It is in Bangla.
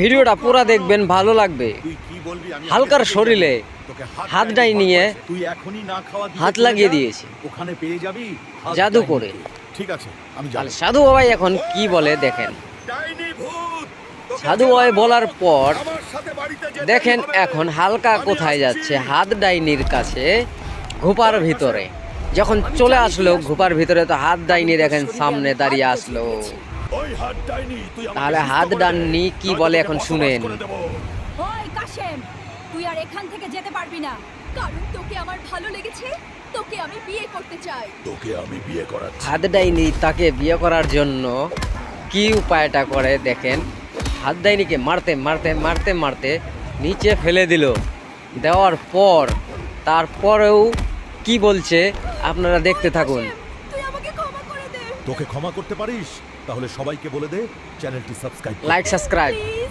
ভিডিওটা পুরো দেখবেন, ভালো লাগবে। হালকার শরীরে হাতটাই নিয়ে হাত লাগিয়ে দিয়েছে ওখানে পেয়ে যাবি জাদু করে। ঠিক আছে আমি তাহলে সাধু বাবাই এখন কি বলে দেখেন। সাধু বাবাই বলার পর দেখেন এখন হালকা কোথায় যাচ্ছে, হাত ডাইনির কাছে ঘোপার ভিতরে। যখন চলে আসলো ঘোপার ভিতরে, তো হাত ডাইনি দেখেন সামনে দাঁড়িয়ে আসলো। তাহলে হাত ডাইনি কি বলে এখন শুনেন। ওই কাশেম, তুই আর এখান থেকে যেতে পারবি না, কারণ তোকে আমার ভালো লেগেছে, তোকে আমি বিয়ে করতে চাই। তোকে আমি বিয়ে করাচ্ছি। হাত ডাইনি তাকে বিয়ে করার জন্য কি উপায়টা করে দেখেন। হাত ডাইনিকে মারতে মারতে মারতে মারতে নিচে ফেলে দিল। দেওয়ার পর তারপরেও কি বলছে আপনারা দেখতে থাকুন। তুই আমাকে ক্ষমা করে দে। তোকে ক্ষমা করতে পারিস? তাহলে সবাইকে বলে দে চ্যানেলটি সাবস্ক্রাইব লাইক সাবস্ক্রাইব। প্লিজ